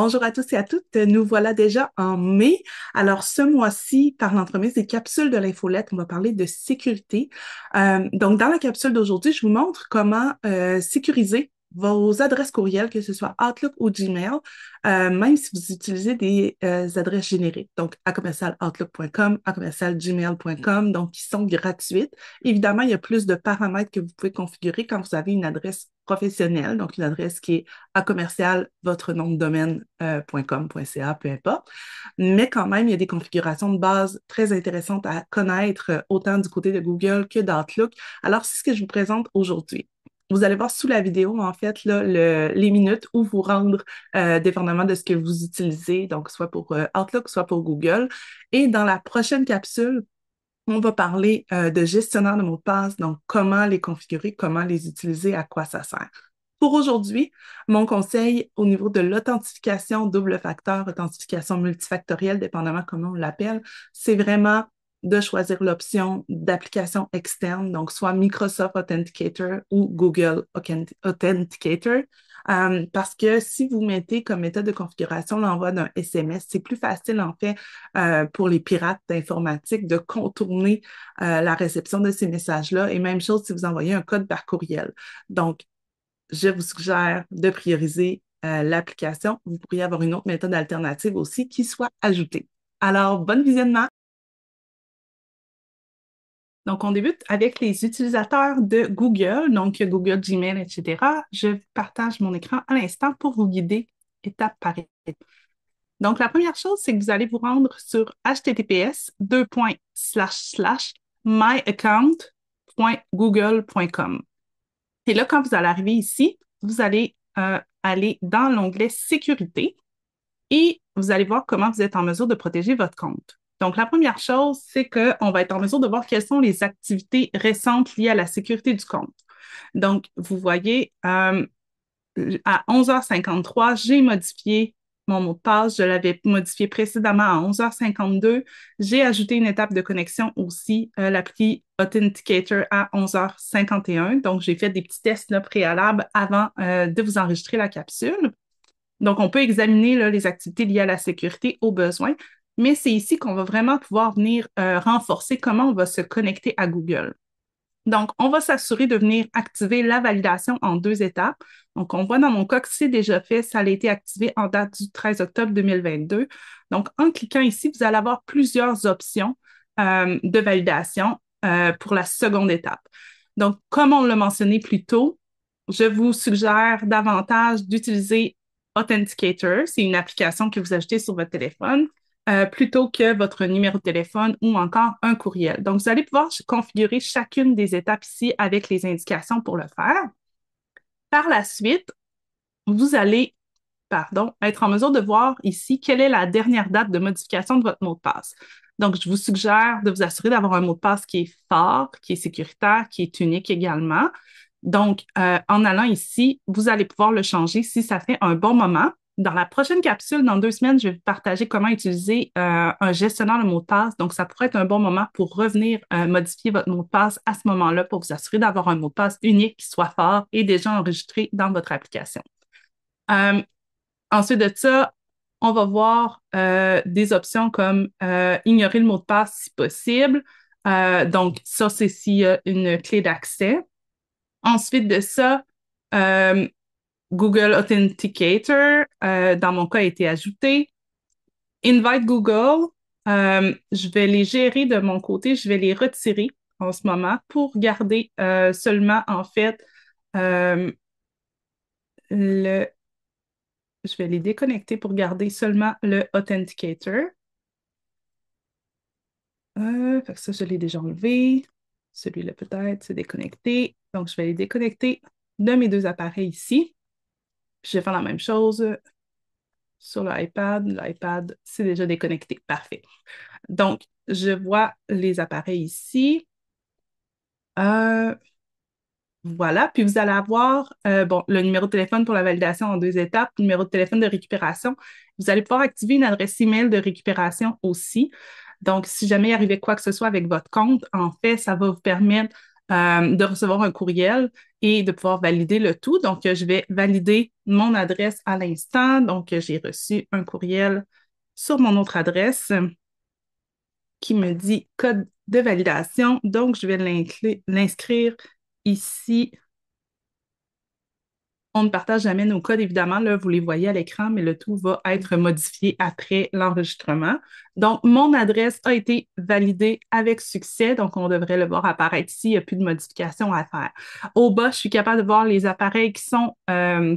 Bonjour à tous et à toutes. Nous voilà déjà en mai. Alors, ce mois-ci, par l'entremise des capsules de l'infolette, on va parler de sécurité. Donc, dans la capsule d'aujourd'hui, je vous montre comment sécuriser vos adresses courriels, que ce soit Outlook ou Gmail, même si vous utilisez des adresses génériques. Donc, à commercial outlook.com, à commercial gmail.com, donc qui sont gratuites. Évidemment, il y a plus de paramètres que vous pouvez configurer quand vous avez une adresse professionnelle, donc une adresse qui est à commercial, votre nom de domaine, .com, .ca, peu importe. Mais quand même, il y a des configurations de base très intéressantes à connaître, autant du côté de Google que d'Outlook. Alors, c'est ce que je vous présente aujourd'hui. Vous allez voir sous la vidéo, en fait, là, les minutes où vous rendre, dépendamment de ce que vous utilisez, donc soit pour Outlook, soit pour Google. Et dans la prochaine capsule, on va parler de gestionnaire de mots de passe, donc comment les configurer, comment les utiliser, à quoi ça sert. Pour aujourd'hui, mon conseil au niveau de l'authentification double facteur, authentification multifactorielle, dépendamment comment on l'appelle, c'est vraiment de choisir l'option d'application externe, donc soit Microsoft Authenticator ou Google Authenticator. Parce que si vous mettez comme méthode de configuration l'envoi d'un SMS, c'est plus facile en fait pour les pirates informatiques de contourner la réception de ces messages-là. Et même chose si vous envoyez un code par courriel. Donc, je vous suggère de prioriser l'application. Vous pourriez avoir une autre méthode alternative aussi qui soit ajoutée. Alors, bon visionnement! Donc, on débute avec les utilisateurs de Google, donc Google, Gmail, etc. Je partage mon écran à l'instant pour vous guider étape par étape. Donc, la première chose, c'est que vous allez vous rendre sur https://myaccount.google.com. Et là, quand vous allez arriver ici, vous allez aller dans l'onglet Sécurité et vous allez voir comment vous êtes en mesure de protéger votre compte. Donc, la première chose, c'est qu'on va être en mesure de voir quelles sont les activités récentes liées à la sécurité du compte. Donc, vous voyez, à 11h53, j'ai modifié mon mot de passe. Je l'avais modifié précédemment à 11h52. J'ai ajouté une étape de connexion aussi, l'appli Authenticator à 11h51. Donc, j'ai fait des petits tests là, préalables avant de vous enregistrer la capsule. Donc, on peut examiner là, les activités liées à la sécurité au besoin, mais c'est ici qu'on va vraiment pouvoir venir renforcer comment on va se connecter à Google. Donc, on va s'assurer de venir activer la validation en 2 étapes. Donc, on voit dans mon cas que c'est déjà fait, ça a été activé en date du 13 octobre 2022. Donc, en cliquant ici, vous allez avoir plusieurs options de validation pour la seconde étape. Donc, comme on l'a mentionné plus tôt, je vous suggère davantage d'utiliser Authenticator. C'est une application que vous ajoutez sur votre téléphone plutôt que votre numéro de téléphone ou encore un courriel. Donc, vous allez pouvoir configurer chacune des étapes ici avec les indications pour le faire. Par la suite, vous allez, être en mesure de voir ici quelle est la dernière date de modification de votre mot de passe. Donc, je vous suggère de vous assurer d'avoir un mot de passe qui est fort, qui est sécuritaire, qui est unique également. Donc, en allant ici, vous allez pouvoir le changer si ça fait un bon moment. Dans la prochaine capsule, dans 2 semaines, je vais vous partager comment utiliser un gestionnaire de mots de passe. Donc, ça pourrait être un bon moment pour revenir modifier votre mot de passe à ce moment-là pour vous assurer d'avoir un mot de passe unique qui soit fort et déjà enregistré dans votre application. Euh, Ensuite de ça, on va voir des options comme ignorer le mot de passe si possible. Donc, ça, c'est s'il y a une clé d'accès. Ensuite de ça, euh, Google Authenticator, dans mon cas, a été ajouté. Invite Google, je vais les gérer de mon côté, je vais les retirer en ce moment pour garder seulement, en fait, euh, le... Je vais les déconnecter pour garder seulement le Authenticator. Fait que ça, je l'ai déjà enlevé. Celui-là, peut-être, c'est déconnecté. Donc, je vais les déconnecter de mes 2 appareils ici. Je vais faire la même chose sur l'iPad. L'iPad, c'est déjà déconnecté. Parfait. Donc, je vois les appareils ici. Euh, voilà. Puis, vous allez avoir le numéro de téléphone pour la validation en 2 étapes, numéro de téléphone de récupération. Vous allez pouvoir activer une adresse email de récupération aussi. Donc, si jamais il arrivait quoi que ce soit avec votre compte, en fait, ça va vous permettre de recevoir un courriel et de pouvoir valider le tout. Donc, je vais valider mon adresse à l'instant. Donc, j'ai reçu un courriel sur mon autre adresse qui me dit code de validation. Donc, je vais l'inscrire ici. On ne partage jamais nos codes, évidemment. Là, vous les voyez à l'écran, mais le tout va être modifié après l'enregistrement. Donc, mon adresse a été validée avec succès. Donc, on devrait le voir apparaître ici. Il n'y a plus de modifications à faire. Au bas, je suis capable de voir les appareils qui sont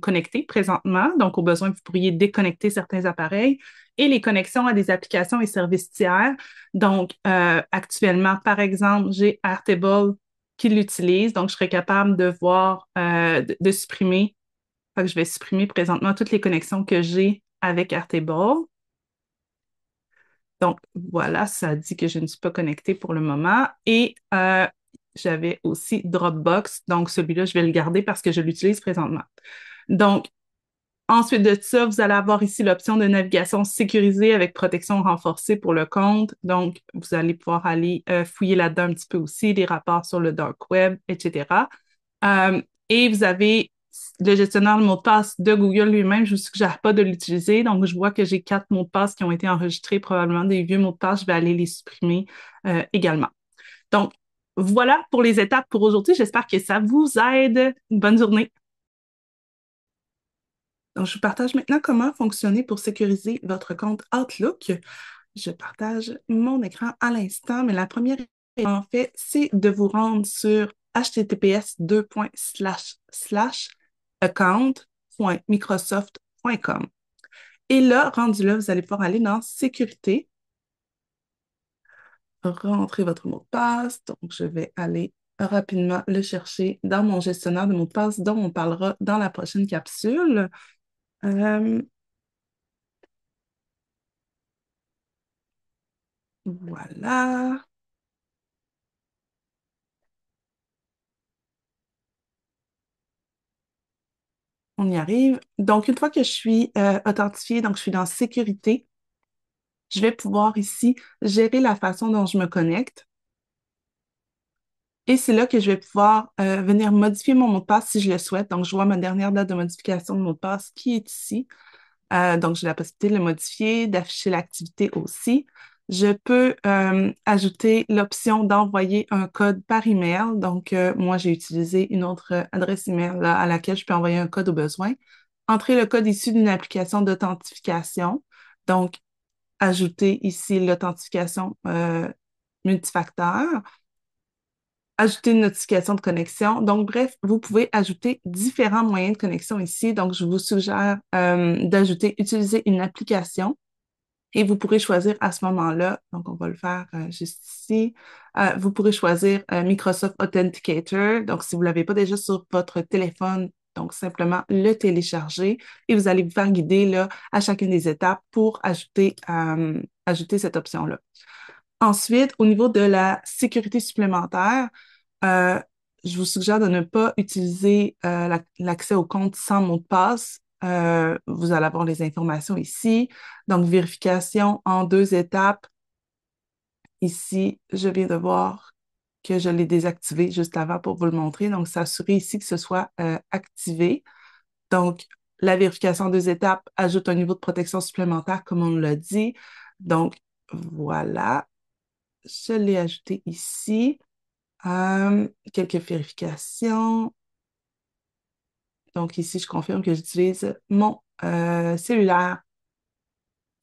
connectés présentement. Donc, au besoin, vous pourriez déconnecter certains appareils et les connexions à des applications et services tiers. Donc, actuellement, par exemple, j'ai Airtable qui l'utilise. Donc, je serais capable de voir, de supprimer. Fait que je vais supprimer présentement toutes les connexions que j'ai avec Airtable. Donc, voilà, ça dit que je ne suis pas connectée pour le moment. Et j'avais aussi Dropbox. Donc, celui-là, je vais le garder parce que je l'utilise présentement. Donc, ensuite de ça, vous allez avoir ici l'option de navigation sécurisée avec protection renforcée pour le compte. Donc, vous allez pouvoir aller fouiller là-dedans un petit peu aussi, des rapports sur le dark web, etc. Et vous avez le gestionnaire de mots de passe de Google lui-même. Je ne vous suggère pas de l'utiliser. Donc, je vois que j'ai 4 mots de passe qui ont été enregistrés, probablement des vieux mots de passe. Je vais aller les supprimer également. Donc, voilà pour les étapes pour aujourd'hui. J'espère que ça vous aide. Une bonne journée. Donc, je vous partage maintenant comment fonctionner pour sécuriser votre compte Outlook. Je partage mon écran à l'instant, mais la première étape, en fait, c'est de vous rendre sur https://account.microsoft.com. Et là, rendu là, vous allez pouvoir aller dans Sécurité, rentrer votre mot de passe. Donc, je vais aller rapidement le chercher dans mon gestionnaire de mots de passe dont on parlera dans la prochaine capsule. Euh, voilà. On y arrive. Donc, une fois que je suis authentifiée, donc je suis dans Sécurité, je vais pouvoir ici gérer la façon dont je me connecte. Et c'est là que je vais pouvoir venir modifier mon mot de passe si je le souhaite. Donc, je vois ma dernière date de modification de mot de passe qui est ici. Donc, j'ai la possibilité de le modifier, d'afficher l'activité aussi. Je peux ajouter l'option d'envoyer un code par email. Donc, moi, j'ai utilisé une autre adresse email là, à laquelle je peux envoyer un code au besoin. Entrer le code issu d'une application d'authentification. Donc, ajouter ici l'authentification multifacteur. Ajouter une notification de connexion. Donc, bref, vous pouvez ajouter différents moyens de connexion ici. Donc, je vous suggère d'ajouter, utiliser une application et vous pourrez choisir à ce moment-là, donc on va le faire juste ici, vous pourrez choisir Microsoft Authenticator. Donc, si vous ne l'avez pas déjà sur votre téléphone, donc simplement le télécharger et vous allez vous faire guider là, à chacune des étapes pour ajouter cette option-là. Ensuite, au niveau de la sécurité supplémentaire, euh, je vous suggère de ne pas utiliser l'accès au compte sans mot de passe. Vous allez avoir les informations ici. Donc, vérification en 2 étapes. Ici, je viens de voir que je l'ai désactivé juste avant pour vous le montrer. Donc, s'assurer ici que ce soit activé. Donc, la vérification en 2 étapes ajoute un niveau de protection supplémentaire, comme on l'a dit. Donc, voilà. Je l'ai ajouté ici. Quelques vérifications. Donc ici, je confirme que j'utilise mon cellulaire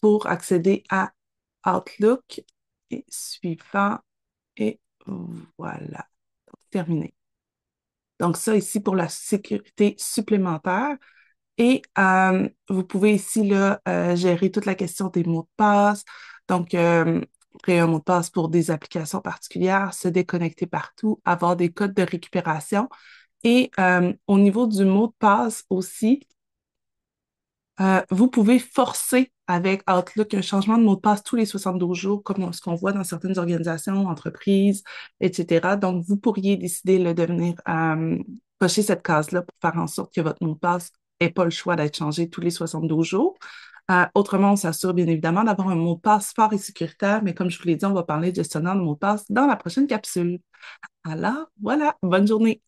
pour accéder à Outlook. Et suivant. Et voilà. Terminé. Donc ça ici pour la sécurité supplémentaire. Et vous pouvez ici là, gérer toute la question des mots de passe. Donc, créer un mot de passe pour des applications particulières, se déconnecter partout, avoir des codes de récupération. Et au niveau du mot de passe aussi, vous pouvez forcer avec Outlook un changement de mot de passe tous les 72 jours, comme ce qu'on voit dans certaines organisations, entreprises, etc. Donc, vous pourriez décider là, de venir cocher cette case-là pour faire en sorte que votre mot de passe n'ait pas le choix d'être changé tous les 72 jours. Autrement, on s'assure bien évidemment d'avoir un mot de passe fort et sécuritaire, mais comme je vous l'ai dit, on va parler de gestionnaire de mot de passe dans la prochaine capsule. Alors, voilà, bonne journée.